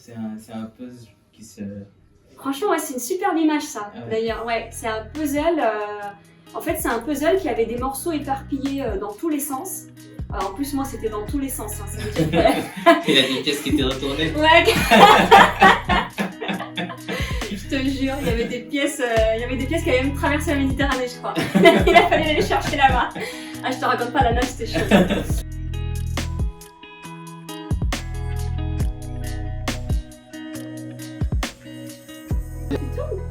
c'est un puzzle qui se... Franchement, ouais, c'est une superbe image ça, Ouais. d'ailleurs. Ouais, c'est un puzzle. En fait, c'est un puzzle qui avait des morceaux éparpillés dans tous les sens. En plus, moi, c'était dans tous les sens. Hein, ça veut dire que... Il a des pièces qui étaient retournées. Ouais. Je te jure, il y avait des pièces qui avaient même traversé la Méditerranée, je crois. Il a fallu les chercher là-bas. Ah, je te raconte pas, la nage, c'était chaud.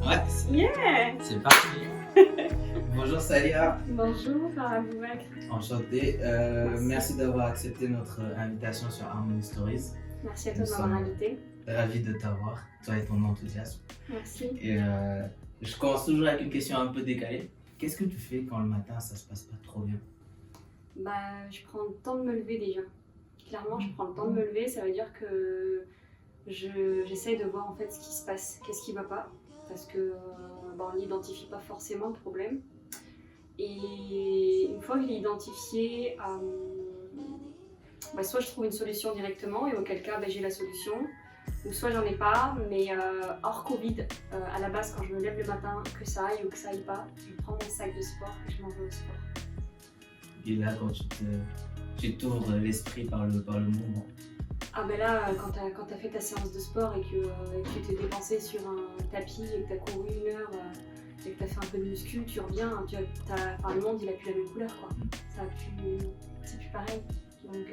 Ouais, Yeah. c'est parti. Bonjour Salia. Bonjour, Aboubakr. Enchanté. Merci d'avoir accepté notre invitation sur Harmony Stories. Merci à toi Nous de m'avoir sommes invité. Ravi de t'avoir, toi et ton enthousiasme. Merci. Et je commence toujours avec une question un peu décalée. Qu'est-ce que tu fais quand le matin ça se passe pas trop bien? Bah, je prends le temps de me lever déjà. Clairement, je prends le temps de me lever, ça veut dire que j'essaye de voir en fait ce qui se passe, qu'est-ce qui va pas. Parce que on n'identifie pas forcément le problème. Et une fois que je l'ai identifié, soit je trouve une solution directement et auquel cas j'ai la solution, ou soit j'en ai pas, mais hors Covid, à la base quand je me lève le matin, que ça aille ou que ça aille pas, je prends mon sac de sport et je m'en vais au sport. Et là, quand tu t'ouvres l'esprit par le mouvement. Ah ben là, quand t'as fait ta séance de sport et que tu t'es dépensé sur un tapis et que t'as couru 1 heure et que t'as fait un peu de muscu, tu reviens, le monde il a plus la même couleur quoi. C'est plus pareil. Donc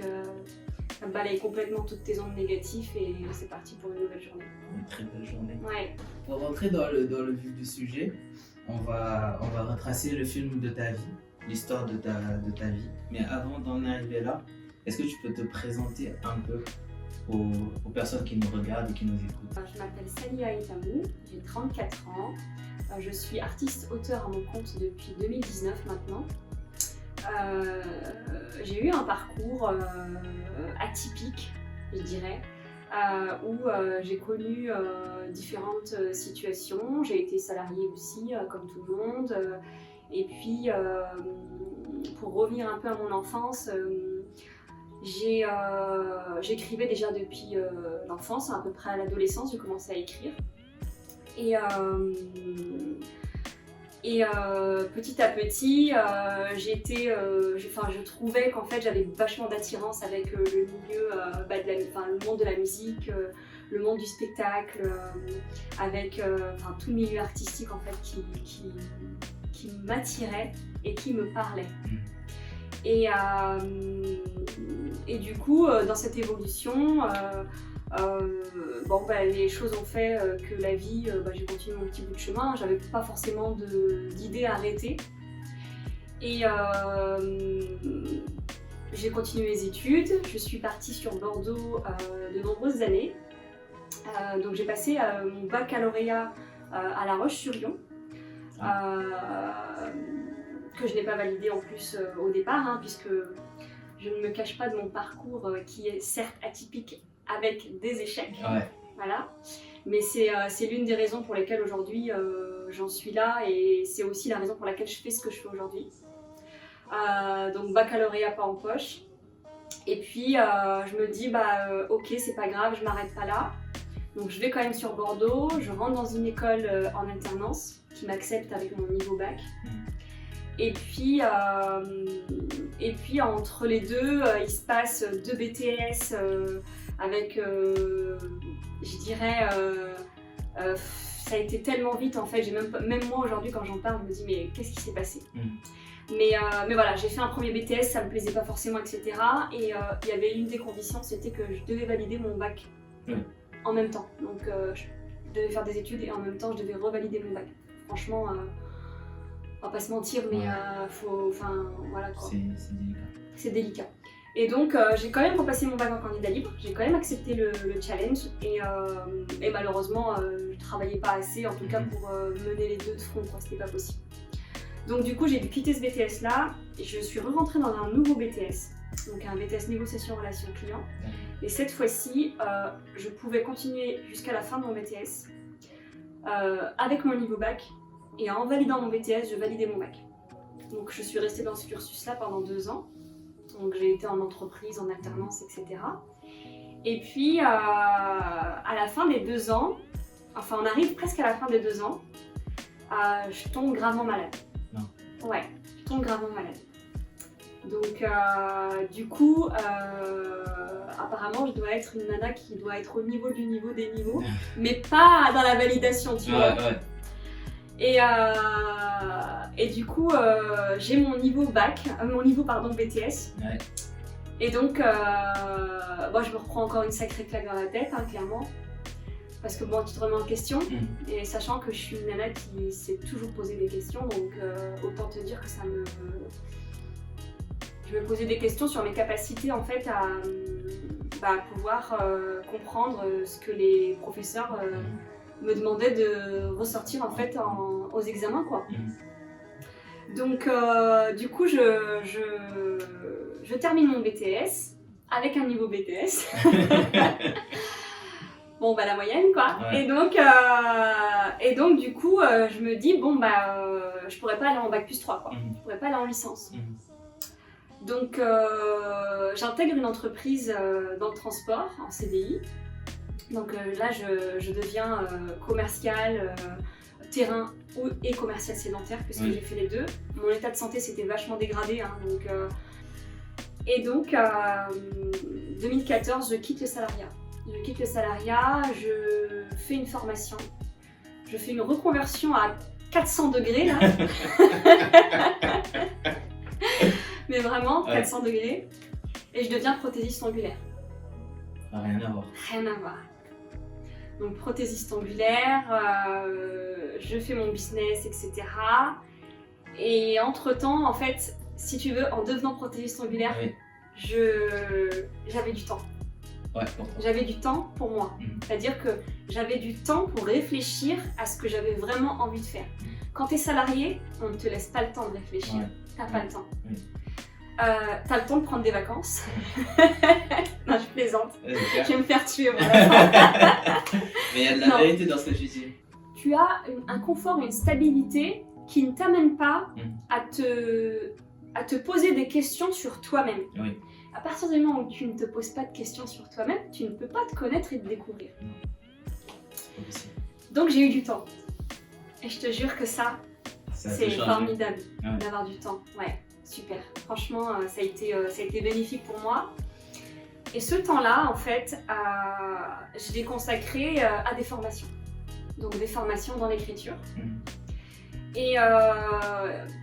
ça balaye complètement toutes tes ondes négatives et c'est parti pour une nouvelle journée. Une très belle journée. Ouais. Pour rentrer dans le vif du sujet, on va retracer le film de ta vie, l'histoire de ta vie. Mais avant d'en arriver là, est-ce que tu peux te présenter un peu aux personnes qui nous regardent et qui nous écoutent? Je m'appelle Salia Itamou, j'ai 34 ans. Je suis artiste-auteur à mon compte depuis 2019 maintenant. J'ai eu un parcours atypique, je dirais, où j'ai connu différentes situations. J'ai été salariée aussi, comme tout le monde. Et puis, pour revenir un peu à mon enfance, j'écrivais déjà depuis l'enfance, à peu près à l'adolescence, j'ai commencé à écrire. Et petit à petit, je trouvais qu'en fait j'avais vachement d'attirance avec le milieu, le monde de la musique, le monde du spectacle, avec tout le milieu artistique en fait qui m'attirait et qui me parlait. Et du coup, dans cette évolution, les choses ont fait que la vie, j'ai continué mon petit bout de chemin. J'avais pas forcément d'idée à arrêter. Et j'ai continué mes études. Je suis partie sur Bordeaux de nombreuses années. Donc j'ai passé mon baccalauréat à La Roche-sur-Yon. Que je n'ai pas validé en plus au départ, puisque je ne me cache pas de mon parcours qui est certes atypique avec des échecs. Ouais. Voilà. Mais c'est l'une des raisons pour lesquelles aujourd'hui j'en suis là et c'est aussi la raison pour laquelle je fais ce que je fais aujourd'hui. Donc baccalauréat pas en poche. Et puis je me dis ok, c'est pas grave, je m'arrête pas là. Donc je vais quand même sur Bordeaux, je rentre dans une école en alternance qui m'accepte avec mon niveau bac. Et puis entre les deux, il se passe 2 BTS avec, je dirais, ça a été tellement vite en fait, même moi aujourd'hui quand j'en parle, je me dis mais qu'est-ce qui s'est passé? Mais voilà, j'ai fait un premier BTS, ça me plaisait pas forcément, etc. Et il y avait une des conditions, c'était que je devais valider mon bac en même temps. Donc je devais faire des études et en même temps je devais revalider mon bac. Franchement, on va pas se mentir, mais voilà quoi. C'est délicat. C'est délicat. Et donc j'ai quand même repassé mon bac en candidat libre, j'ai quand même accepté le challenge et malheureusement je travaillais pas assez en tout cas pour mener les deux de front, quoi, c'était pas possible. Donc du coup j'ai dû quitter ce BTS là et je suis rentrée dans un nouveau BTS, donc un BTS négociation relation client. Et cette fois-ci je pouvais continuer jusqu'à la fin de mon BTS avec mon niveau bac. Et en validant mon BTS, je validais mon bac. Donc je suis restée dans ce cursus-là pendant 2 ans. Donc j'ai été en entreprise, en alternance, etc. Et puis à la fin fin des 2 ans, enfin on arrive presque à la fin des 2 ans, je tombe gravement malade. Non. Ouais, je tombe gravement malade. Donc du coup, apparemment je dois être une nana qui doit être au niveau du niveau des niveaux, mais pas dans la validation, tu vois. Ouais. Et du coup, j'ai mon niveau BTS. Ouais. Et donc, moi je me reprends encore une sacrée claque dans la tête, hein, clairement. Parce que bon, tu te remets en question, et sachant que je suis une nana qui s'est toujours posé des questions, donc autant te dire que je me posais des questions sur mes capacités en fait à pouvoir comprendre ce que les professeurs me demandaient de ressortir en fait aux examens, quoi. Donc du coup je termine mon BTS avec un niveau BTS. Bon bah la moyenne quoi. Ouais. Et donc du coup je me dis bon je pourrais pas aller en bac plus 3 quoi. Je pourrais pas aller en licence. Donc j'intègre une entreprise dans le transport en CDI. Donc là je deviens commercial terrain et commercial sédentaire puisque j'ai fait les deux. Mon état de santé s'était vachement dégradé hein, et donc 2014 je quitte le salariat. Je fais une formation, je fais une reconversion à 400 degrés là. Mais vraiment, 400 degrés. Et je deviens prothésiste ongulaire. Rien à voir. Rien à voir. Donc prothésiste ongulaire, je fais mon business, etc. Et entre-temps, en fait, si tu veux, en devenant prothésiste ongulaire, j'avais du temps. Ouais, j'avais du temps pour moi. C'est-à-dire que j'avais du temps pour réfléchir à ce que j'avais vraiment envie de faire. Quand tu es salarié, on ne te laisse pas le temps de réfléchir. Ouais. T'as pas le temps. T'as le temps de prendre des vacances. Non, je plaisante. Je vais me faire tuer. Voilà. Mais il y a de la vérité dans ce que tu dis. Tu as un confort, une stabilité qui ne t'amène pas à te poser des questions sur toi-même. Oui. À partir du moment où tu ne te poses pas de questions sur toi-même, tu ne peux pas te connaître et te découvrir. Donc j'ai eu du temps. Et je te jure que ça c'est formidable d'avoir du temps. Ouais, super. Franchement, ça a été bénéfique pour moi. Et ce temps-là, en fait, je l'ai consacré à des formations. Donc des formations dans l'écriture. Et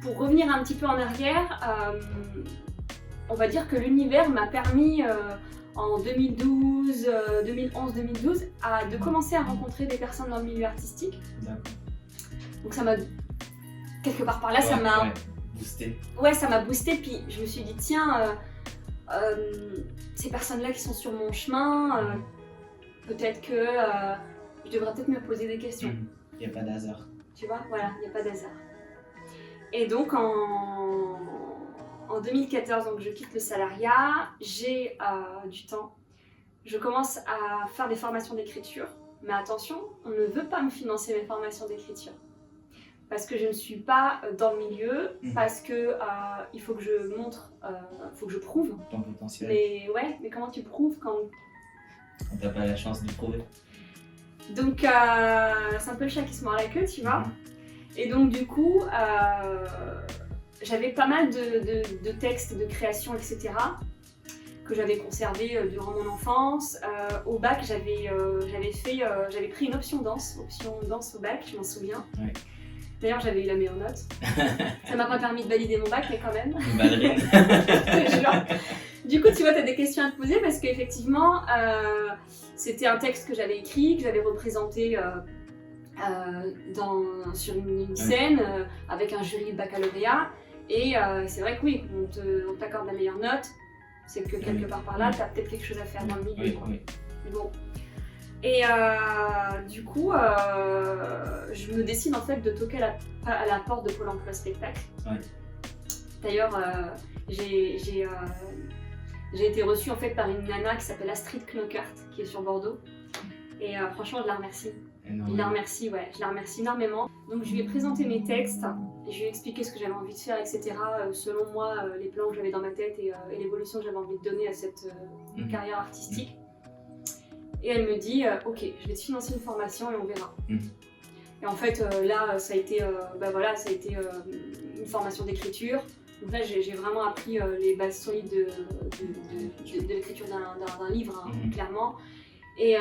pour revenir un petit peu en arrière, on va dire que l'univers m'a permis en 2012, 2011-2012 de commencer à rencontrer des personnes dans le milieu artistique. Donc ça m'a, quelque part par là, ça m'a boosté. Ouais, ça m'a boosté, puis je me suis dit tiens, ces personnes-là qui sont sur mon chemin, peut-être que je devrais peut-être me poser des questions. Il n'y a pas d'hasard. Tu vois, voilà, il n'y a pas d'hasard. Et donc en 2014, donc je quitte le salariat, j'ai du temps. Je commence à faire des formations d'écriture. Mais attention, on ne veut pas me financer mes formations d'écriture. Parce que je ne suis pas dans le milieu, parce que il faut que je montre, faut que je prouve. Ton potentiel. Mais comment tu prouves quand t'as pas la chance de prouver. Donc c'est un peu le chat qui se mord la queue, tu vois. Et donc du coup, j'avais pas mal de textes, de créations, etc. que j'avais conservés durant mon enfance. Au bac, j'avais pris une option danse au bac, je m'en souviens. Ouais. D'ailleurs, j'avais eu la meilleure note. Ça m'a pas permis de valider mon bac, mais quand même. Une ballerine. Je te jure. Du coup, tu vois, tu as des questions à te poser parce qu'effectivement, c'était un texte que j'avais écrit, que j'avais représenté sur une scène avec un jury de baccalauréat. Et c'est vrai que oui, on t'accorde la meilleure note, c'est que quelque part par là, tu as peut-être quelque chose à faire dans le milieu. Oui. Bon. Et du coup, je me décide en fait de toquer à la porte de Pôle emploi spectacle. Ouais. D'ailleurs, j'ai été reçue en fait par une nana qui s'appelle Astrid Knockert, qui est sur Bordeaux. Et franchement, je la remercie. Je la remercie énormément. Donc je lui ai présenté mes textes, et je lui ai expliqué ce que j'avais envie de faire, etc. Selon moi, les plans que j'avais dans ma tête et l'évolution que j'avais envie de donner à cette carrière artistique. et elle me dit ok, je vais te financer une formation et on verra. Et en fait là ça a été, une formation d'écriture. Donc là j'ai vraiment appris les bases solides de l'écriture d'un livre, clairement. Et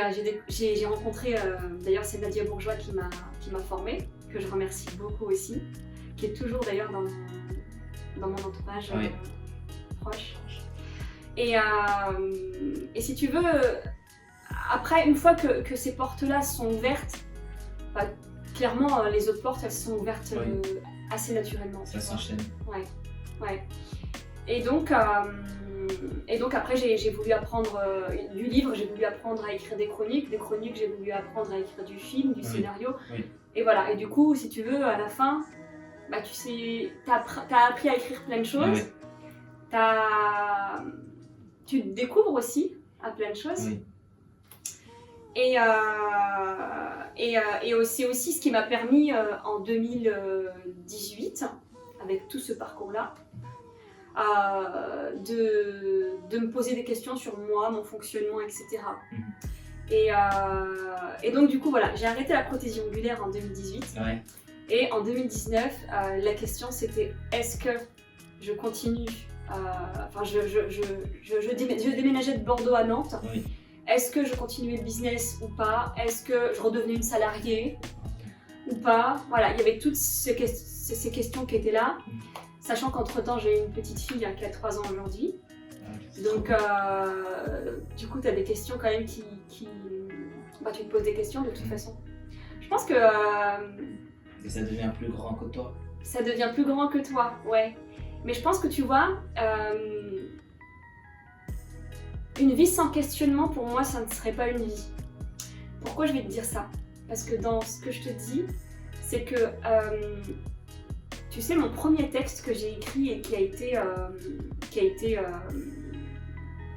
j'ai rencontré, d'ailleurs c'est Nadia Bourgeois qui m'a formée, que je remercie beaucoup aussi, qui est toujours d'ailleurs dans mon entourage proche. Et si tu veux, après, une fois que ces portes-là sont ouvertes, bah, clairement les autres portes elles sont ouvertes assez naturellement. Ça s'enchaîne. Ouais. Et donc après j'ai voulu apprendre du livre, j'ai voulu apprendre à écrire des chroniques j'ai voulu apprendre à écrire du film, du scénario. Et voilà, et du coup si tu veux à la fin, bah tu sais, t'as appris à écrire plein de choses, tu te découvres aussi à plein de choses. Et c'est aussi ce qui m'a permis en 2018, avec tout ce parcours-là, de me poser des questions sur moi, mon fonctionnement, etc. Et donc du coup voilà, j'ai arrêté la prothésie ongulaire en 2018. Et en 2019, la question c'était est-ce que je continue, je déménageais de Bordeaux à Nantes. Est-ce que je continuais le business ou pas? Est-ce que je redevenais une salariée ou pas? Voilà, il y avait toutes ces questions qui étaient là, sachant qu'entre-temps j'ai une petite fille qui a 3 ans aujourd'hui. Donc du coup tu as des questions quand même qui... Bah, tu te poses des questions de toute façon. Je pense que... Et ça devient plus grand que toi. Ça devient plus grand que toi, ouais. Mais je pense que tu vois... Une vie sans questionnement, pour moi, ça ne serait pas une vie. Pourquoi je vais te dire ça? Parce que dans ce que je te dis, c'est que, tu sais, mon premier texte que j'ai écrit et qui a été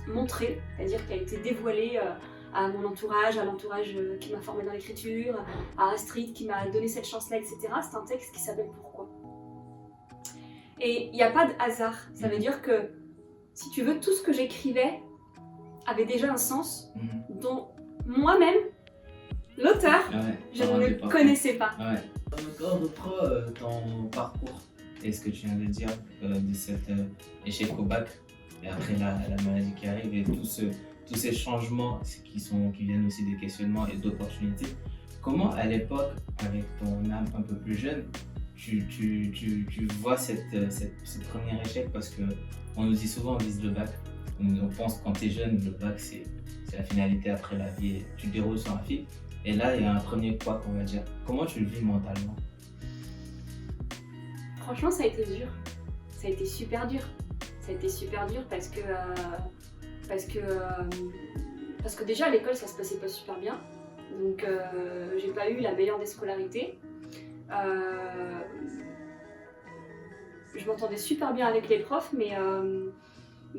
montré, c'est-à-dire qui a été dévoilé à mon entourage, à l'entourage qui m'a formé dans l'écriture, à Astrid qui m'a donné cette chance-là, etc. C'est un texte qui s'appelle Pourquoi. Et il n'y a pas de hasard. Ça veut dire que, si tu veux, tout ce que j'écrivais avait déjà un sens dont moi-même, l'auteur, je ne le connaissais pas. On reprend ton parcours et ce que tu viens de dire de cet échec au bac et après la maladie qui arrive et tous ces changements qui viennent aussi des questionnements et d'opportunités. Comment à l'époque, avec ton âme un peu plus jeune, tu vois ce premier échec? Parce qu'on nous dit souvent on vise le bac. On pense quand tu es jeune, le bac c'est la finalité après la vie, tu déroules sur un fil. Et là, il y a un premier couac, on va dire. Comment tu le vis mentalement? Franchement, ça a été dur. Ça a été super dur. Ça a été super dur parce que déjà à l'école, ça se passait pas super bien. Donc, j'ai pas eu la meilleure des scolarités. Je m'entendais super bien avec les profs, mais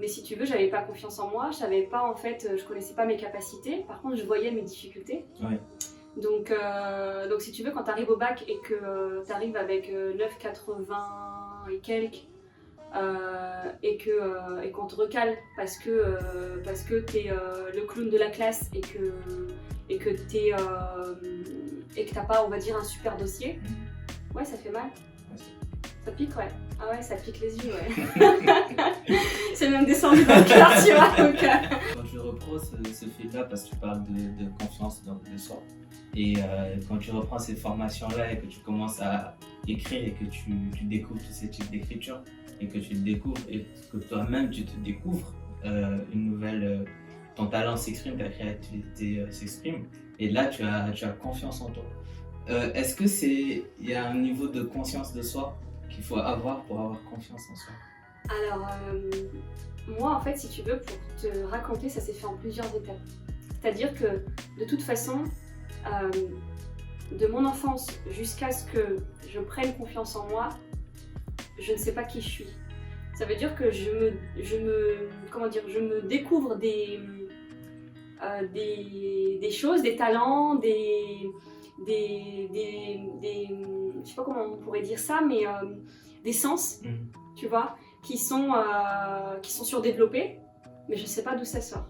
si tu veux, j'avais pas confiance en moi, je connaissais pas mes capacités, par contre je voyais mes difficultés. Donc si tu veux, quand tu arrives au bac et que tu arrives avec 9,80 et quelques, et qu'on te recale parce que t'es le clown de la classe et que t'as pas, on va dire, un super dossier, ouais, ça fait mal. Ça pique, ouais. Ah ouais, ça pique les yeux, ouais. C'est même descendu dans le cœur, tu vois. Donc, Quand tu reprends ce fil-là, parce que tu parles de confiance de soi, et quand tu reprends cette formation-là et que tu commences à écrire et que tu découvres tous ces types d'écriture, et que tu le découvres et que toi-même tu te découvres, une nouvelle... ton talent s'exprime, ta créativité s'exprime, et là tu as confiance en toi. Est-ce que il y a un niveau de conscience de soi qu'il faut avoir pour avoir confiance en soi? Alors, moi en fait, si tu veux, pour te raconter, ça s'est fait en plusieurs étapes. C'est-à-dire que, de toute façon, de mon enfance jusqu'à ce que je prenne confiance en moi, je ne sais pas qui je suis. Ça veut dire que je me découvre des choses, des talents, je sais pas comment on pourrait dire ça, mais des sens, tu vois, qui sont surdéveloppés, mais je sais pas d'où ça sort.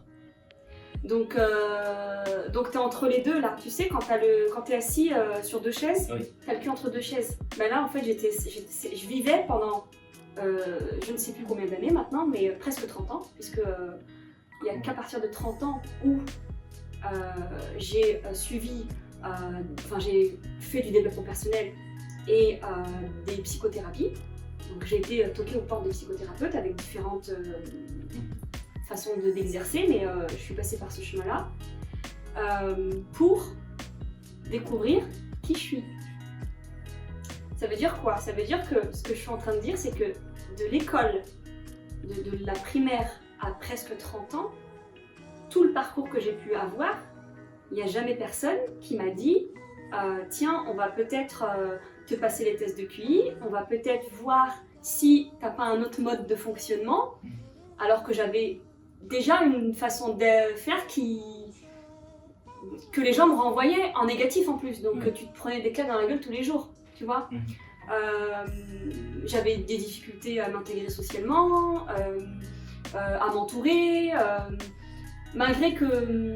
Donc t'es entre les deux là, tu sais, quand t'es assis sur deux chaises, Oui. t'as le cul entre deux chaises. Ben là en fait je vivais pendant je ne sais plus combien d'années maintenant, mais presque 30 ans, puisque il n'y a qu'à partir de 30 ans où j'ai j'ai fait du développement personnel et des psychothérapies. Donc j'ai été toquée aux portes des psychothérapeutes avec différentes façons d'exercer, mais je suis passée par ce chemin-là pour découvrir qui je suis. Ça veut dire quoi? Ça veut dire que ce que je suis en train de dire, c'est que de l'école, de la primaire à presque 30 ans, tout le parcours que j'ai pu avoir, il n'y a jamais personne qui m'a dit tiens, on va peut-être te passer les tests de QI, on va peut-être voir si tu n'as pas un autre mode de fonctionnement, alors que j'avais déjà une façon de faire que les gens me renvoyaient en négatif en plus, donc tu te prenais des claques dans la gueule tous les jours, tu vois. J'avais des difficultés à m'intégrer socialement, à m'entourer, malgré que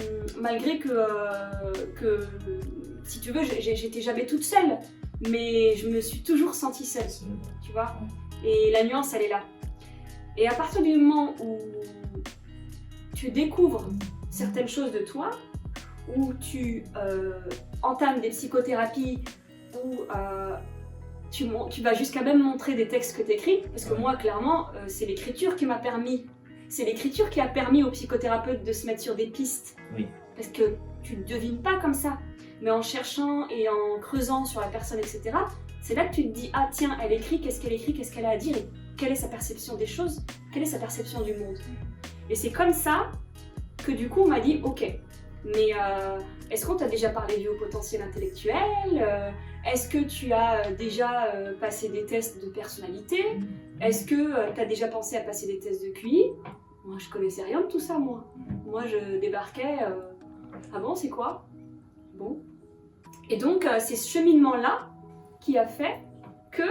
si tu veux, j'étais jamais toute seule, mais je me suis toujours sentie seule, tu vois. Et la nuance, elle est là. Et à partir du moment où tu découvres certaines choses de toi, où tu entames des psychothérapies, où tu vas jusqu'à même montrer des textes que tu écris, parce que moi, clairement, c'est l'écriture qui m'a permis. C'est l'écriture qui a permis aux psychothérapeutes de se mettre sur des pistes. Oui. Parce que tu ne devines pas comme ça. Mais en cherchant et en creusant sur la personne, etc., c'est là que tu te dis, ah tiens, elle écrit, qu'est-ce qu'elle a à dire, et quelle est sa perception des choses, quelle est sa perception du monde. Et c'est comme ça que du coup on m'a dit, ok, mais est-ce qu'on t'a déjà parlé du haut potentiel intellectuel? Est-ce que tu as déjà passé des tests de personnalité? Est-ce que tu as déjà pensé à passer des tests de QI? Moi je connaissais rien de tout ça, moi. Moi je débarquais, ah bon, c'est quoi? Bon. Et donc c'est ce cheminement-là qui a fait que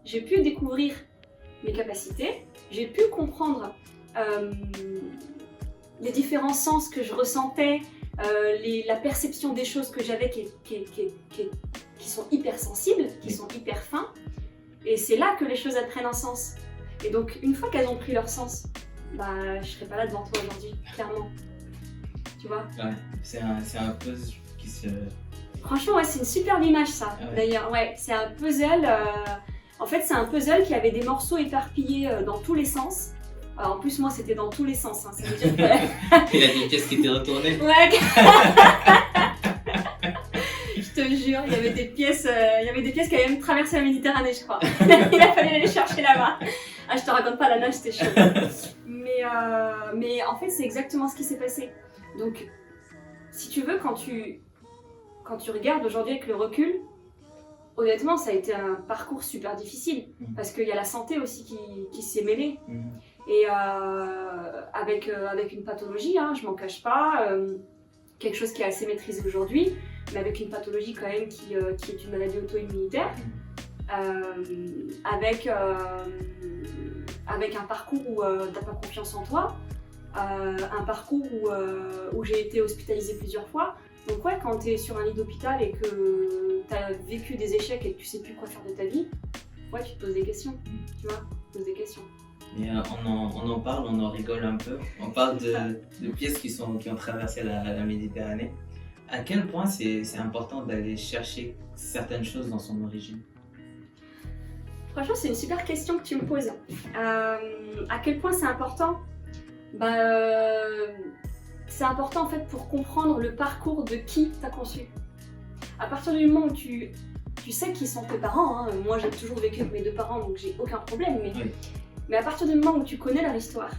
j'ai pu découvrir mes capacités, j'ai pu comprendre les différents sens que je ressentais, la perception des choses que j'avais qui sont hyper sensibles, qui sont hyper fins. Et c'est là que les choses elles prennent un sens. Et donc une fois qu'elles ont pris leur sens, bah je serais pas là devant toi aujourd'hui, clairement. Tu vois? Ouais, c'est un puzzle qui se... Franchement, ouais, c'est une superbe image ça, d'ailleurs. Ouais, c'est un puzzle. En fait, c'est un puzzle qui avait des morceaux éparpillés dans tous les sens. Alors, en plus, moi, c'était dans tous les sens. Hein. Ça veut dire que... Il y a des pièces qui étaient retournées. Ouais. Je te jure, il y avait des pièces qui avaient même traversé la Méditerranée, je crois. Il a fallu aller les chercher là-bas. Ah, je te raconte pas, la nage, c'était chaud. Mais en fait, c'est exactement ce qui s'est passé. Donc, si tu veux, quand tu regardes aujourd'hui avec le recul, honnêtement, ça a été un parcours super difficile. Parce qu'il y a la santé aussi qui s'est mêlée. Et avec une pathologie, hein, je m'en cache pas, quelque chose qui est assez maîtrisé aujourd'hui, mais avec une pathologie quand même qui est une maladie auto-immunitaire, avec un parcours où t'as pas confiance en toi, un parcours où j'ai été hospitalisée plusieurs fois. Donc ouais, quand tu es sur un lit d'hôpital et que tu as vécu des échecs et que tu sais plus quoi faire de ta vie, ouais, tu te poses des questions, tu vois, tu te poses des questions. Et on en parle, on en rigole un peu. On parle de pièces qui ont traversé la Méditerranée. À quel point c'est important d'aller chercher certaines choses dans son origine? Franchement, c'est une super question que tu me poses. À quel point c'est important? C'est important en fait pour comprendre le parcours de qui t'as conçu. À partir du moment où tu sais qui sont tes parents, hein, moi j'ai toujours vécu avec mes deux parents donc j'ai aucun problème, mais à partir du moment où tu connais leur histoire,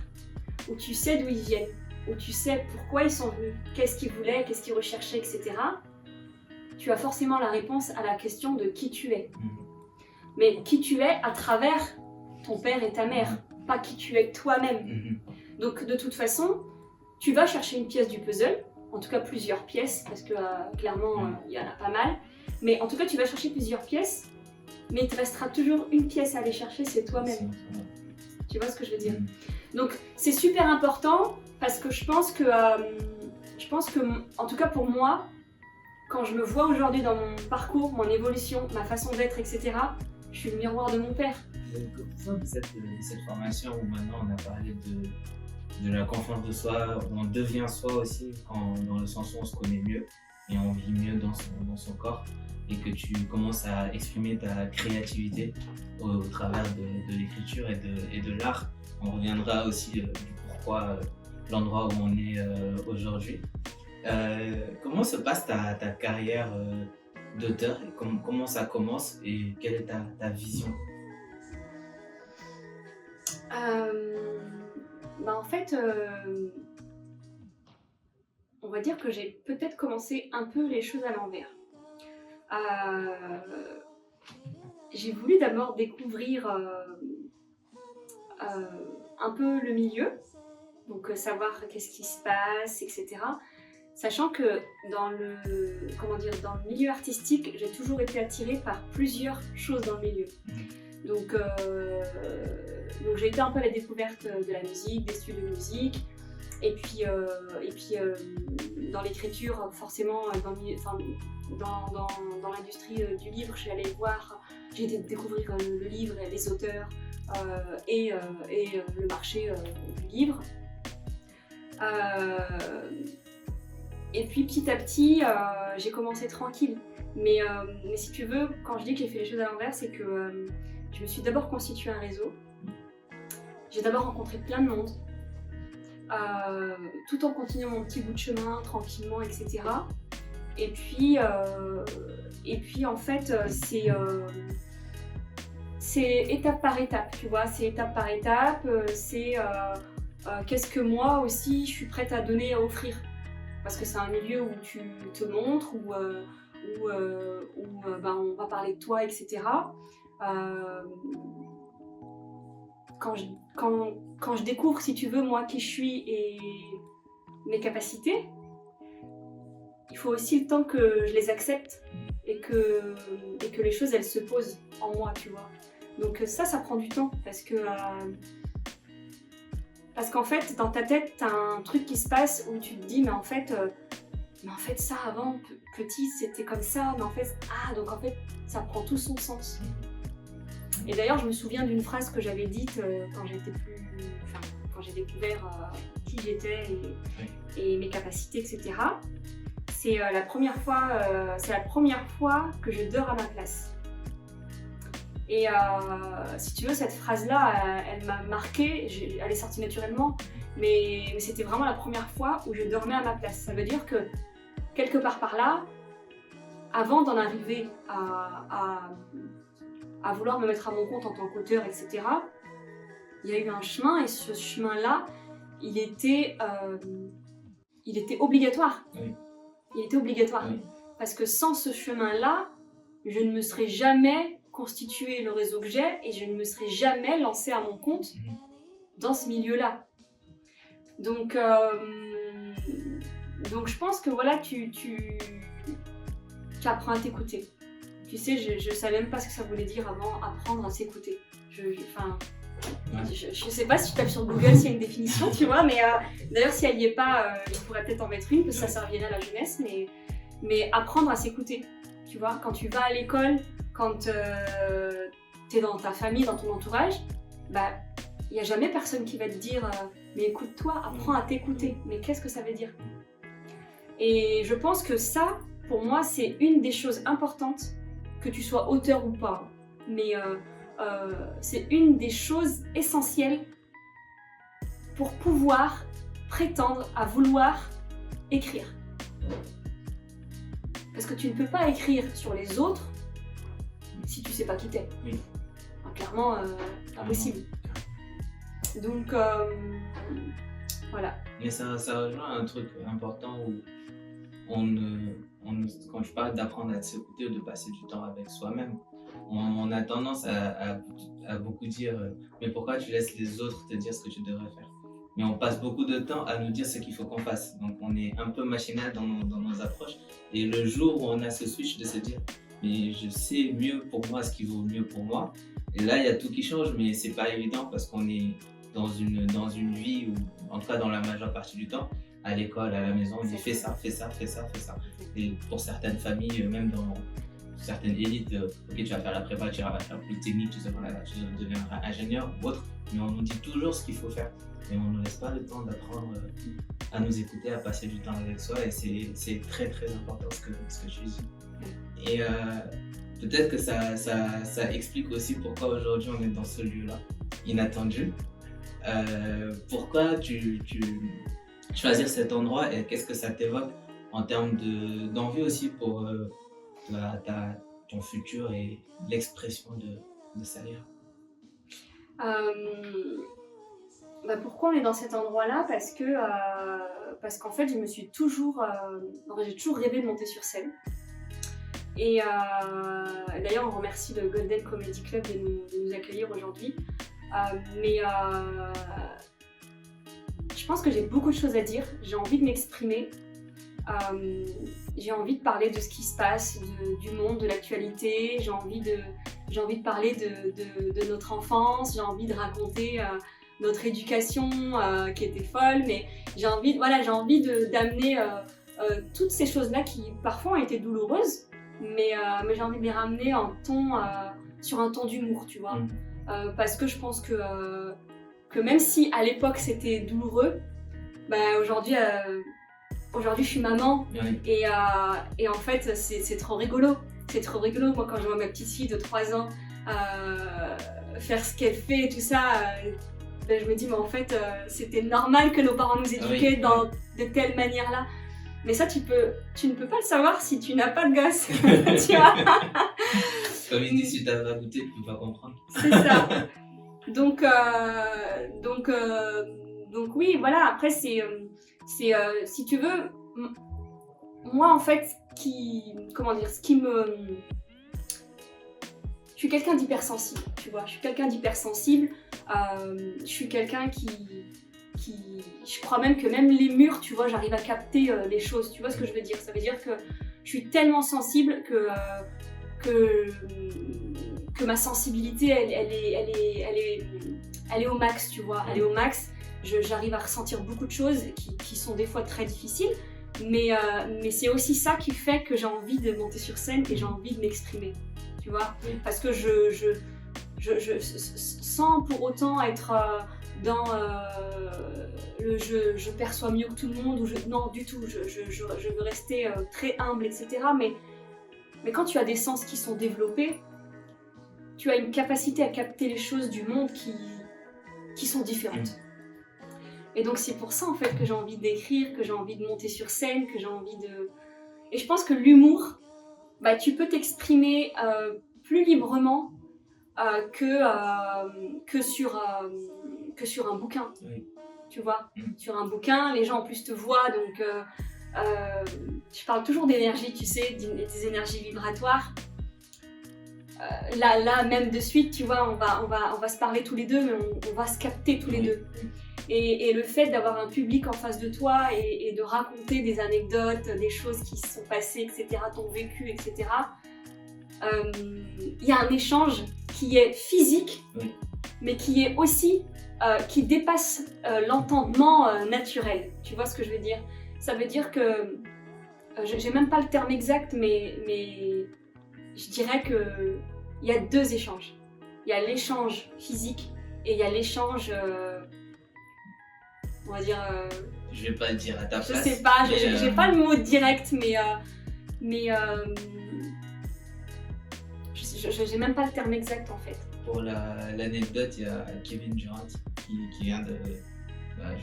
où tu sais d'où ils viennent, où tu sais pourquoi ils sont venus, qu'est-ce qu'ils voulaient, qu'est-ce qu'ils recherchaient, etc., tu as forcément la réponse à la question de qui tu es. Mais qui tu es à travers ton père et ta mère, pas qui tu es toi-même. Donc de toute façon, tu vas chercher une pièce du puzzle, en tout cas plusieurs pièces, parce que clairement il y en a pas mal, mais en tout cas tu vas chercher plusieurs pièces, mais il te restera toujours une pièce à aller chercher, c'est toi-même. Tu vois ce que je veux dire? Donc c'est super important parce que je pense que Je pense que, en tout cas pour moi, quand je me vois aujourd'hui dans mon parcours, mon évolution, ma façon d'être, etc., je suis le miroir de mon père. Pourquoi cette formation où maintenant on a parlé de la confiance de soi, où on devient soi aussi, dans le sens où on se connaît mieux et on vit mieux dans son corps, et que tu commences à exprimer ta créativité au travers de l'écriture et de l'art. On reviendra aussi du pourquoi l'endroit où on est aujourd'hui. Comment se passe ta carrière d'auteur et comment ça commence et quelle est ta vision? En fait, on va dire que j'ai peut-être commencé un peu les choses à l'envers. J'ai voulu d'abord découvrir un peu le milieu, donc savoir qu'est-ce qui se passe, etc. Sachant que dans le milieu artistique, j'ai toujours été attirée par plusieurs choses dans le milieu. Donc j'ai été un peu à la découverte de la musique, des styles de musique, et puis dans l'écriture, forcément, dans l'industrie du livre, j'ai été découvrir le livre et les auteurs et le marché du livre. Et puis petit à petit, j'ai commencé tranquille. Mais si tu veux, quand je dis que j'ai fait les choses à l'envers, c'est que je me suis d'abord constitué un réseau. J'ai d'abord rencontré plein de monde, tout en continuant mon petit bout de chemin, tranquillement, etc. Et puis en fait, c'est étape par étape, tu vois, c'est étape par étape, qu'est-ce que moi aussi je suis prête à donner, à offrir. Parce que c'est un milieu où tu te montres, où on va parler de toi, etc. Quand je découvre, si tu veux, moi qui je suis et mes capacités, il faut aussi le temps que je les accepte et que les choses elles se posent en moi, tu vois. Donc ça prend du temps parce qu'en fait dans ta tête t'as un truc qui se passe où tu te dis mais en fait ça avant petit c'était comme ça, mais en fait donc en fait ça prend tout son sens. Et d'ailleurs je me souviens d'une phrase que j'avais dite quand j'ai découvert qui j'étais et mes capacités, etc. C'est la première fois que je dors à ma place. Et si tu veux, cette phrase-là, elle m'a marquée, elle est sortie naturellement, mais c'était vraiment la première fois où je dormais à ma place. Ça veut dire que, quelque part par là, avant d'en arriver à vouloir me mettre à mon compte en tant qu'auteur, etc., il y a eu un chemin, et ce chemin-là, il était obligatoire. Oui. Il était obligatoire. Oui. Parce que sans ce chemin-là, je ne me serais jamais constitué le réseau que j'ai et je ne me serais jamais lancée à mon compte dans ce milieu-là. Donc je pense que voilà, tu apprends à t'écouter. Tu sais, je savais même pas ce que ça voulait dire avant, apprendre à s'écouter. Je sais pas si tu tapes sur Google s'il y a une définition, tu vois, mais d'ailleurs si elle y est pas, je pourrais peut-être en mettre une, parce que ça servirait à la jeunesse, mais apprendre à s'écouter, tu vois, quand tu vas à l'école, quand tu es dans ta famille, dans ton entourage, il n'y a jamais personne qui va te dire mais écoute-toi, apprends à t'écouter. Mais qu'est-ce que ça veut dire? Et je pense que ça, pour moi, c'est une des choses importantes, que tu sois auteur ou pas. Mais c'est une des choses essentielles pour pouvoir prétendre à vouloir écrire. Parce que tu ne peux pas écrire sur les autres si tu sais pas qui t'es. Oui. Clairement, impossible. Donc, voilà. Mais ça rejoint un truc important où quand je parle d'apprendre à s'écouter ou de passer du temps avec soi-même, on a tendance à beaucoup dire mais pourquoi tu laisses les autres te dire ce que tu devrais faire? Mais on passe beaucoup de temps à nous dire ce qu'il faut qu'on fasse. Donc on est un peu machinal dans nos approches. Et le jour où on a ce switch de se dire mais je sais mieux pour moi ce qui vaut mieux pour moi, et là il y a tout qui change, mais c'est pas évident parce qu'on est dans une vie où, en tout cas dans la majeure partie du temps, à l'école, à la maison, on dit C'est fais ça, fais ça, fais ça, fais ça. Et pour certaines familles, même dans certaines élites, ok, tu vas faire la prépa, tu vas faire plus technique, tu deviendras ingénieur ou autre, mais on nous dit toujours ce qu'il faut faire. Et on ne nous laisse pas le temps d'apprendre à nous écouter, à passer du temps avec soi, et c'est très très important ce que tu dis. Et peut-être que ça explique aussi pourquoi aujourd'hui on est dans ce lieu-là, inattendu. Pourquoi tu choisir cet endroit et qu'est-ce que ça t'évoque en termes d'envie aussi pour ton futur et l'expression de Salia? Pourquoi on est dans cet endroit-là? Parce qu'en fait, j'ai toujours rêvé de monter sur scène. Et d'ailleurs, on remercie le Golden Comedy Club de nous accueillir aujourd'hui. Je pense que j'ai beaucoup de choses à dire, j'ai envie de m'exprimer, j'ai envie de parler de ce qui se passe, du monde, de l'actualité, j'ai envie de parler de notre enfance, j'ai envie de raconter notre éducation qui était folle, mais j'ai envie d'amener toutes ces choses-là qui parfois ont été douloureuses, mais j'ai envie de les ramener sur un ton d'humour, tu vois. Parce que je pense que même si à l'époque c'était douloureux, aujourd'hui je suis maman, Oui. et en fait c'est trop rigolo. C'est trop rigolo, moi quand je vois ma petite fille de 3 ans faire ce qu'elle fait et tout ça, je me dis mais en fait c'était normal que nos parents nous éduquaient de telle manière-là. Mais ça tu ne peux pas le savoir si tu n'as pas de gosse, tu vois. Comme il dit, si tu n'as pas goûté, tu ne peux pas comprendre. C'est ça. Donc oui, voilà, après c'est si tu veux, moi en fait, je suis quelqu'un d'hypersensible, tu vois, je suis quelqu'un d'hypersensible, je suis quelqu'un qui, je crois même que même les murs, tu vois, j'arrive à capter les choses, tu vois ce que je veux dire? Ça veut dire que je suis tellement sensible que ma sensibilité, elle est au max, tu vois, elle est au max. J'arrive à ressentir beaucoup de choses qui sont des fois très difficiles, mais c'est aussi ça qui fait que j'ai envie de monter sur scène et j'ai envie de m'exprimer, tu vois, parce que sans pour autant être dans le je perçois mieux que tout le monde, non du tout, je veux rester très humble, etc. Mais quand tu as des sens qui sont développés, tu as une capacité à capter les choses du monde qui sont différentes. Et donc c'est pour ça en fait que j'ai envie d'écrire, que j'ai envie de monter sur scène, que j'ai envie de... Et je pense que l'humour, tu peux t'exprimer plus librement que sur un bouquin. Oui. Tu vois, sur un bouquin, les gens en plus te voient, donc je parle toujours d'énergie, tu sais, des énergies vibratoires. Là même de suite, tu vois, on va se parler tous les deux, mais on va se capter tous les deux. Et le fait d'avoir un public en face de toi et de raconter des anecdotes, des choses qui se sont passées, etc., ton vécu, etc., il y a un échange qui est physique, mais qui est aussi, qui dépasse l'entendement naturel. Tu vois ce que je veux dire? Ça veut dire que, j'ai même pas le terme exact, mais je dirais qu'il y a 2 échanges. Il y a l'échange physique et il y a l'échange... on va dire... je vais pas le dire à ta place. Je sais pas, j'ai pas le mot direct, mais j'ai même pas le terme exact en fait. Pour l'anecdote, il y a Kevin Durant qui vient de...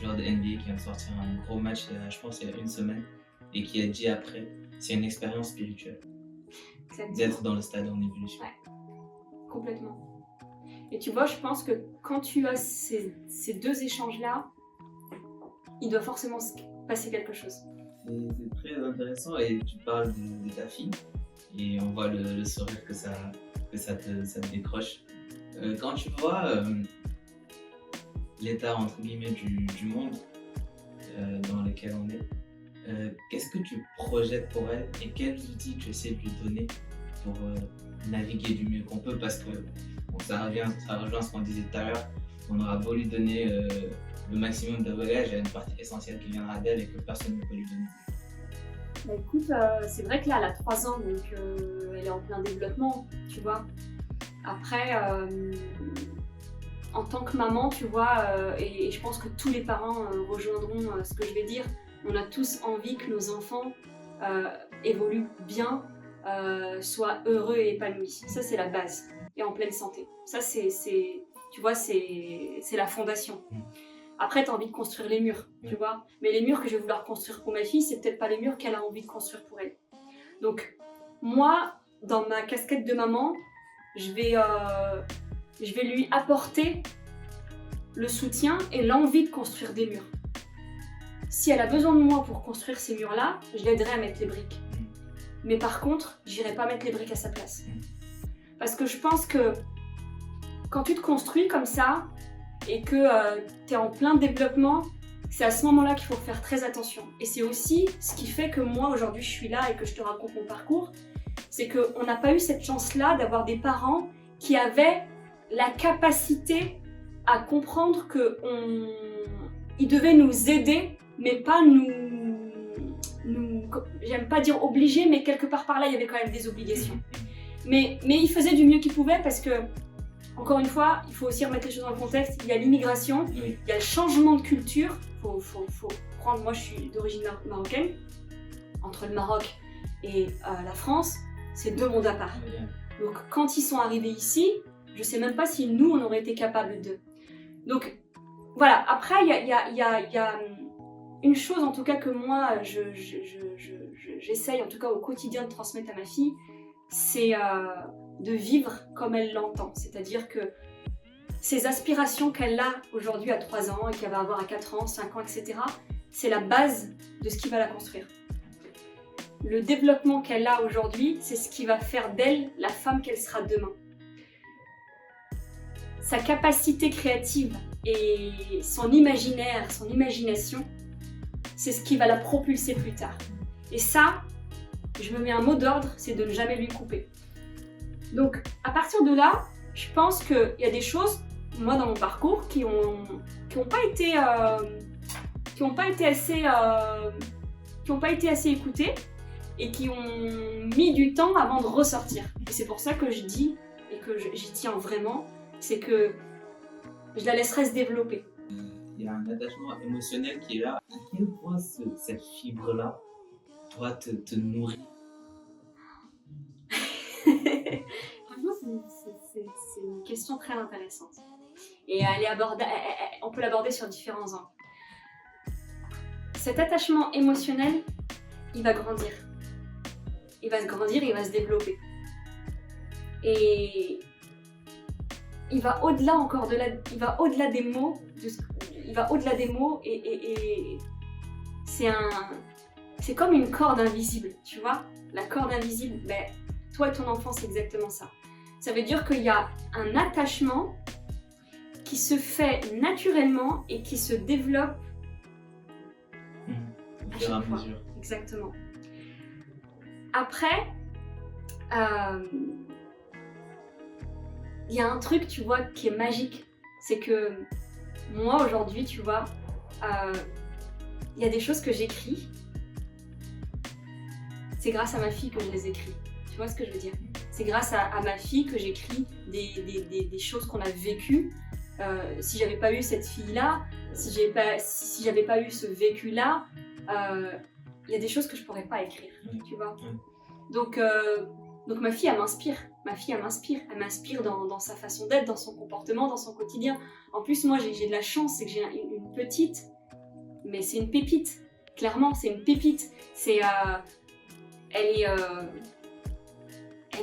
joueur de NBA qui vient de sortir un gros match, je pense il y a 1 semaine, et qui a dit après, c'est une expérience spirituelle. Exactement. D'être dans le stade en évolution. Ouais, complètement. Et tu vois, je pense que quand tu as ces 2 échanges-là, il doit forcément se passer quelque chose. C'est très intéressant et tu parles de ta fille et on voit le sourire que ça te décroche. Quand tu vois l'état entre guillemets du monde dans lequel on est, qu'est-ce que tu projettes pour elle et quels outils tu essaies de lui donner pour naviguer du mieux qu'on peut, parce que ça rejoint ce qu'on disait tout à l'heure, on aura beau lui donner le maximum de bagages, il y a une partie essentielle qui viendra d'elle et que personne ne peut lui donner. Bah écoute, c'est vrai que là, elle a 3 ans, donc elle est en plein développement, tu vois. Après, en tant que maman, tu vois, et je pense que tous les parents rejoindront ce que je vais dire, on a tous envie que nos enfants évoluent bien, soient heureux et épanouis. Ça, c'est la base, et en pleine santé. Ça, tu vois, c'est la fondation. Après, tu as envie de construire les murs, tu vois. Mais les murs que je vais vouloir construire pour ma fille, c'est peut-être pas les murs qu'elle a envie de construire pour elle. Donc, moi, dans ma casquette de maman, je vais lui apporter le soutien et l'envie de construire des murs. Si elle a besoin de moi pour construire ces murs-là, je l'aiderai à mettre les briques. Mais par contre, j'irai pas mettre les briques à sa place. Parce que je pense que quand tu te construis comme ça, et que tu es en plein développement, c'est à ce moment-là qu'il faut faire très attention. Et c'est aussi ce qui fait que moi, aujourd'hui, je suis là et que je te raconte mon parcours, c'est qu'on n'a pas eu cette chance-là d'avoir des parents qui avaient la capacité à comprendre qu'ils devaient nous aider, mais pas nous, j'aime pas dire obliger, mais quelque part par là, il y avait quand même des obligations. Mais ils faisaient du mieux qu'ils pouvaient parce que, encore une fois, il faut aussi remettre les choses dans le contexte. Il y a l'immigration, il y a le changement de culture. Faut prendre, moi je suis d'origine marocaine. Entre le Maroc et la France, c'est 2 mondes à part. Donc quand ils sont arrivés ici, je sais même pas si nous on aurait été capables d'eux. Donc voilà, après il y a une chose en tout cas que moi j'essaye en tout cas au quotidien de transmettre à ma fille, c'est de vivre comme elle l'entend. C'est-à-dire que ces aspirations qu'elle a aujourd'hui à 3 ans et qu'elle va avoir à 4 ans, 5 ans, etc., c'est la base de ce qui va la construire. Le développement qu'elle a aujourd'hui, c'est ce qui va faire d'elle la femme qu'elle sera demain. Sa capacité créative et son imaginaire, son imagination, c'est ce qui va la propulser plus tard. Et ça, je me mets un mot d'ordre, c'est de ne jamais lui couper. Donc, à partir de là, je pense qu'il y a des choses, moi dans mon parcours, qui ont pas été assez écoutées et qui ont mis du temps avant de ressortir. Et c'est pour ça que je dis, et que j'y tiens vraiment, c'est que je la laisserai se développer. Il y a un attachement émotionnel qui est là. À quel point cette fibre-là, toi, te nourrit? Franchement, c'est une question très intéressante. Et on peut l'aborder sur différents angles. Cet attachement émotionnel, il va grandir. Il va se grandir, il va se développer. Et il va au-delà encore il va au-delà des mots. Il va au-delà des mots et c'est comme une corde invisible, tu vois. La corde invisible, ben, toi et ton enfant, c'est exactement ça. Ça veut dire qu'il y a un attachement qui se fait naturellement et qui se développe à chaque fois. Exactement. Après, il y a un truc, tu vois, qui est magique. C'est que moi, aujourd'hui, tu vois, il y a des choses que j'écris. C'est grâce à ma fille que je les écris. Tu vois ce que je veux dire? C'est grâce à ma fille que j'écris des choses qu'on a vécues. Si j'avais pas eu cette fille-là, si j'avais pas eu ce vécu-là, il y a des choses que je pourrais pas écrire, tu vois. Donc ma fille, elle m'inspire. Elle m'inspire dans sa façon d'être, dans son comportement, dans son quotidien. En plus, moi, j'ai de la chance, c'est que j'ai une petite, mais c'est une pépite. Clairement, c'est une pépite. Elle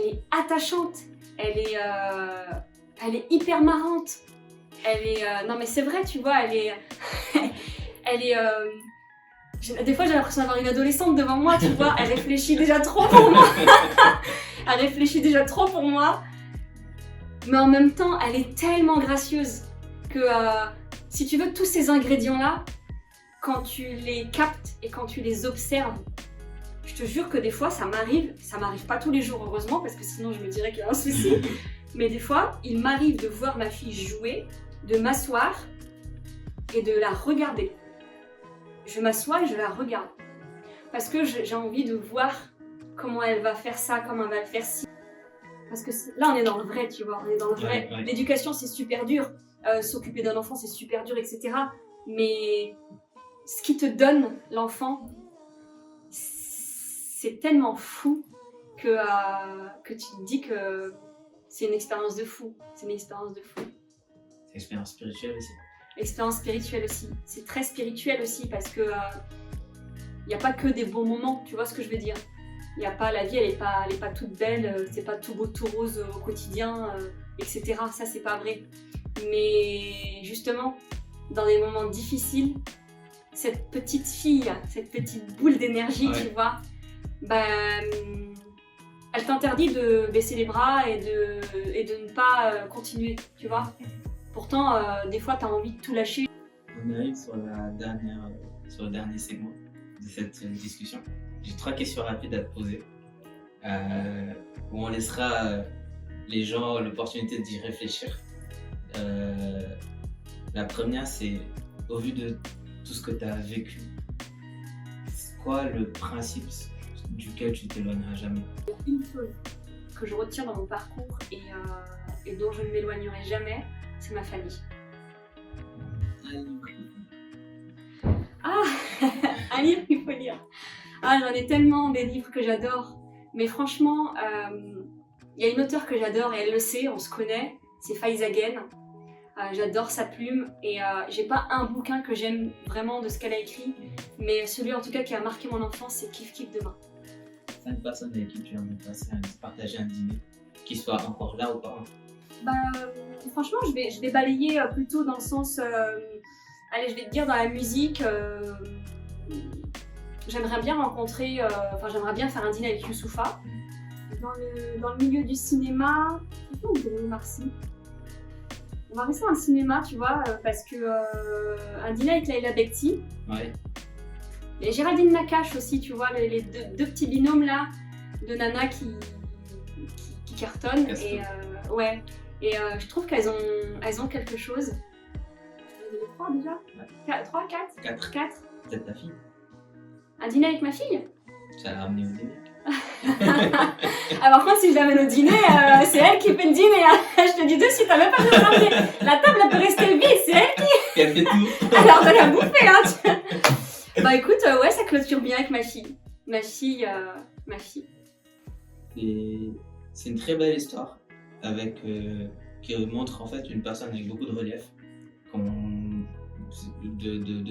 est attachante. Elle est hyper marrante. Non, mais c'est vrai, tu vois, des fois, j'ai l'impression d'avoir une adolescente devant moi, tu vois. Elle réfléchit déjà trop pour moi. Mais en même temps, elle est tellement gracieuse que, si tu veux, tous ces ingrédients-là, quand tu les captes et quand tu les observes, je te jure que des fois, ça m'arrive pas tous les jours, heureusement, parce que sinon, je me dirais qu'il y a un souci. Mais des fois, il m'arrive de voir ma fille jouer, de m'asseoir et de la regarder. Je m'assois et je la regarde. Parce que j'ai envie de voir comment elle va faire ça, comment elle va le faire ci. Parce que là, on est dans le vrai, tu vois, on est dans le vrai. Ouais. L'éducation, c'est super dur. S'occuper d'un enfant, c'est super dur, etc. Mais ce qui te donne l'enfant, c'est tellement fou que tu te dis que c'est une expérience de fou. C'est une expérience de fou. C'est une expérience spirituelle aussi. Expérience spirituelle aussi. C'est très spirituel aussi parce que y a pas que des bons moments, tu vois ce que je veux dire. Y a pas, la vie, elle est pas toute belle, c'est pas tout beau, tout rose au quotidien, etc. Ça, c'est pas vrai. Mais justement, dans des moments difficiles, cette petite fille, cette petite boule d'énergie, Ouais. tu vois, elle t'interdit de baisser les bras et de ne pas continuer, tu vois. Pourtant, des fois, t'as envie de tout lâcher. On arrive sur le dernier segment de cette discussion. J'ai 3 questions rapides à te poser, où on laissera les gens l'opportunité d'y réfléchir. La première, c'est au vu de tout ce que tu as vécu, c'est quoi le principe duquel tu t'éloigneras jamais? Une chose que je retiens dans mon parcours et dont je ne m'éloignerai jamais, c'est ma famille. Ah, un livre qu'il faut lire. Ah, j'en ai tellement des livres que j'adore. Mais franchement, il y a une auteure que j'adore et elle le sait, on se connaît, c'est Faiza Guène. J'adore sa plume et j'ai pas un bouquin que j'aime vraiment de ce qu'elle a écrit, mais celui en tout cas qui a marqué mon enfance, c'est Kiff Kiff Demain. 5 personnes avec qui tu aimerais partager un dîner, qui soient encore là ou pas? Franchement, je vais balayer plutôt dans le sens, allez, je vais te dire dans la musique. J'aimerais bien rencontrer, j'aimerais bien faire un dîner avec Youssoupha. Dans le milieu du cinéma, franchement, je dirais Omar Sy. On va rester dans le cinéma, tu vois, parce que un dîner avec Laila Bekti. Ouais. Et Géraldine Nakache aussi, tu vois, les deux petits binômes là, de nana qui cartonnent. Et ouais. Et je trouve qu'elles ont quelque chose. Il y en a 3 déjà, Ouais. 3, 4 4. Peut-être ta fille. Un dîner avec ma fille. Ça l'a ramené au dîner. Alors, par contre, si je l'amène au dîner, c'est elle qui fait le dîner. Hein. Je te dis de suite, t'as même pas besoin de ramener. La table, elle peut rester vide, c'est elle qui. Elle fait tout. Alors, de la bouffer, hein. Bah écoute, ouais, ça clôture bien avec ma fille. Ma fille. Et c'est une très belle histoire qui montre en fait une personne avec beaucoup de relief de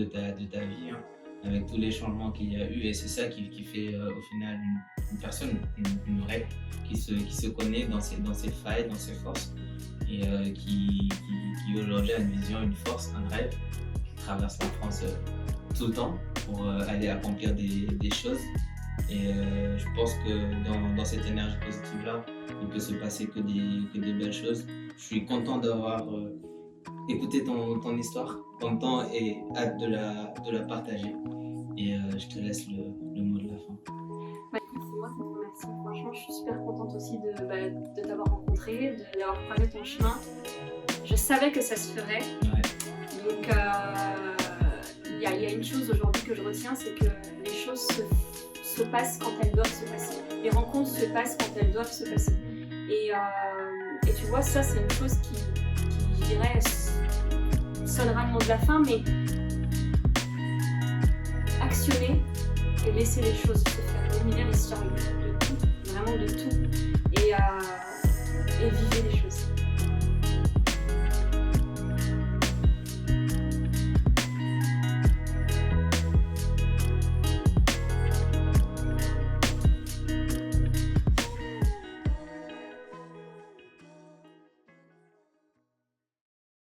ta vie, hein, avec tous les changements qu'il y a eu, et c'est ça qui fait au final une personne, une vraie, qui se connaît dans ses failles, dans ses forces, et qui aujourd'hui a une vision, une force, un rêve, qui traverse la France tout le temps pour aller accomplir des choses. Et je pense que dans cette énergie positive là, il peut se passer que des belles choses. Je suis content d'avoir écouté ton histoire, content et hâte de la partager. Et je te laisse le mot de la fin. Bah écoute, c'est moi qui te remercie. Franchement, je suis super contente aussi de t'avoir rencontré, d'avoir croisé ton chemin. Je savais que ça se ferait. Ouais. Donc il y a une chose aujourd'hui que je retiens, c'est que les choses se passent quand elles doivent se passer. Les rencontres se passent quand elles doivent se passer. Et tu vois, ça c'est une chose qui je dirais, sonnera le mot de la fin, mais actionner et laisser les choses se faire. L'univers est chargé de tout, vraiment de tout.